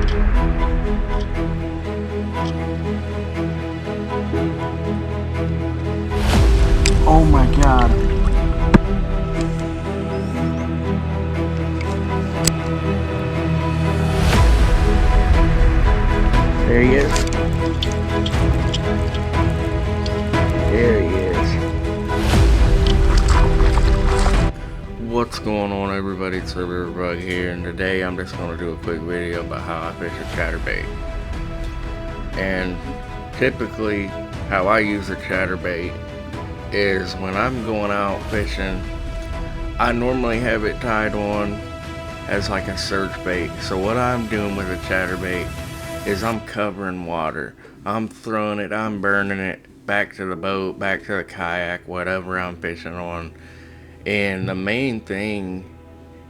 Oh my god. There he is. There he is. What's going on, everybody? It's Riverbug here, and today I'm just going to do a quick video about how I fish a chatterbait. And typically, how I use a chatterbait is when I'm going out fishing, I normally have it tied on as like a search bait. So what I'm doing with a chatterbait is I'm covering water. I'm throwing it, I'm burning it back to the boat, back to the kayak, whatever I'm fishing on. And the main thing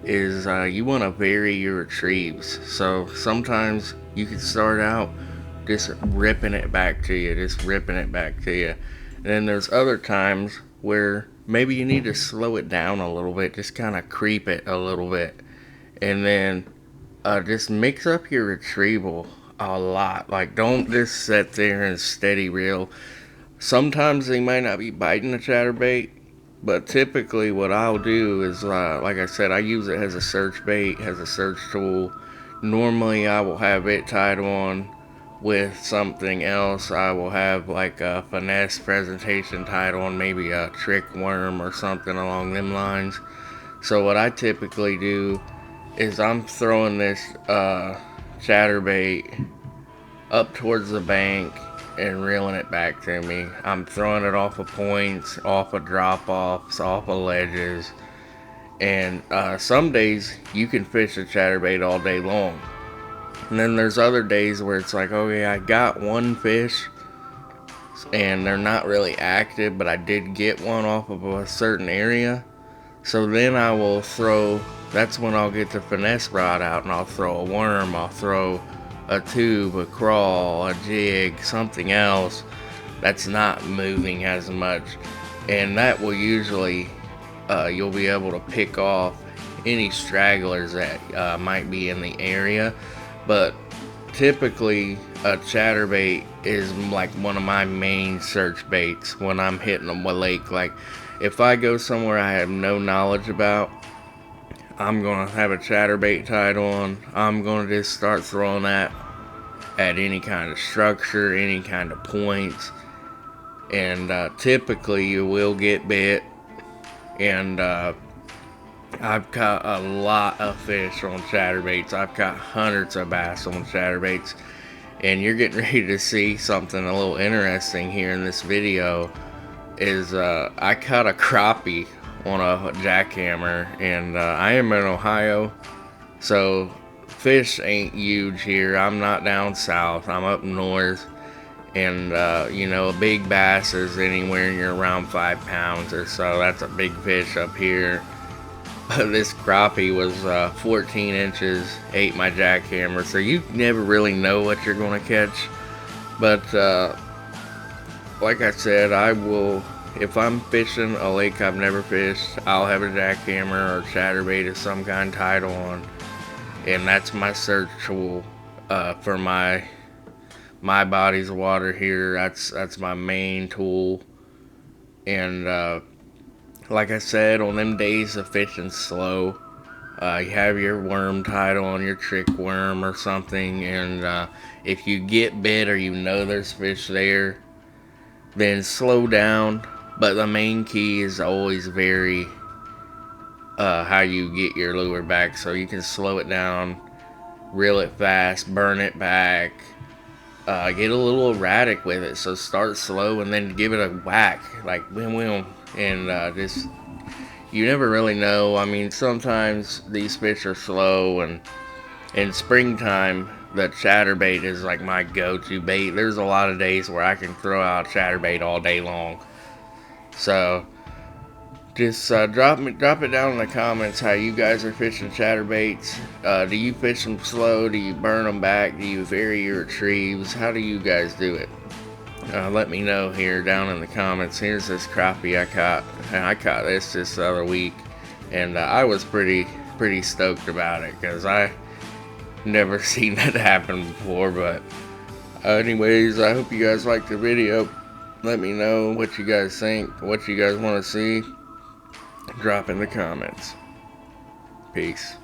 is you want to vary your retrieves. So sometimes you can start out just ripping it back to you, And then there's other times where maybe you need to slow it down a little bit, just kind of creep it a little bit. And then just mix up your retrieval a lot. Like, don't just sit there and steady reel. Sometimes they might not be biting the chatterbait, but typically what I'll do is, like I said, I use it as a search bait, as a search tool. Normally I will have it tied on with something else. I will have like a Finesse presentation tied on, maybe a trick worm or something along them lines. So what I typically do is I'm throwing this chatterbait up towards the bank and reeling it back to me. I'm throwing it off of points, off of drop-offs, off of ledges. And some days you can fish a chatterbait all day long. And then there's other days where it's like, okay, I got one fish and they're not really active, but I did get one off of a certain area. So then I will throw, that's when I'll get the Finesse rod out and I'll throw a worm, I'll throw a tube, a crawl, a jig, something else that's not moving as much. And that will usually, you'll be able to pick off any stragglers that might be in the area. But typically a chatterbait is like one of my main search baits when I'm hitting a lake. Like, if I go somewhere I have no knowledge about, I'm gonna have a chatterbait tied on. I'm gonna just start throwing that at any kind of structure, any kind of points, and typically you will get bit. And I've caught a lot of fish on chatterbaits. I've caught hundreds of bass on chatterbaits, and you're getting ready to see something a little interesting here in this video. Is I caught a crappie on a jackhammer, and I am in Ohio, so fish ain't huge here. I'm not down south, I'm up north, and you know, a big bass is anywhere near around 5 pounds or so. That's a big fish up here. But this crappie was 14 inches, ate my jackhammer, so you never really know what you're gonna catch. But like I said, I will, if I'm fishing a lake I've never fished, I'll have a jackhammer or chatterbait of some kind tied on, and that's my search tool for my body's water here. That's my main tool. And like I said, on them days of fishing slow, you have your worm tied on, your trick worm or something, and if you get bit or you know there's fish there, then slow down. But the main key is always vary how you get your lure back. So you can slow it down, reel it fast, burn it back, get a little erratic with it. So start slow and then give it a whack, like wham wham, and just, you never really know. I mean, sometimes these fish are slow, and in springtime the chatterbait is like my go-to bait. There's a lot of days where I can throw out chatterbait all day long. So just drop it down in the comments how you guys are fishing chatterbaits. Do you fish them slow? Do you burn them back? Do you vary your retrieves? How do you guys do it? Let me know here down in the comments. Here's this crappie I caught, and I caught this other week, and I was pretty stoked about it, because Never seen that happen before, but anyways, I hope you guys liked the video. Let me know what you guys think, what you guys want to see. Drop in the comments. Peace.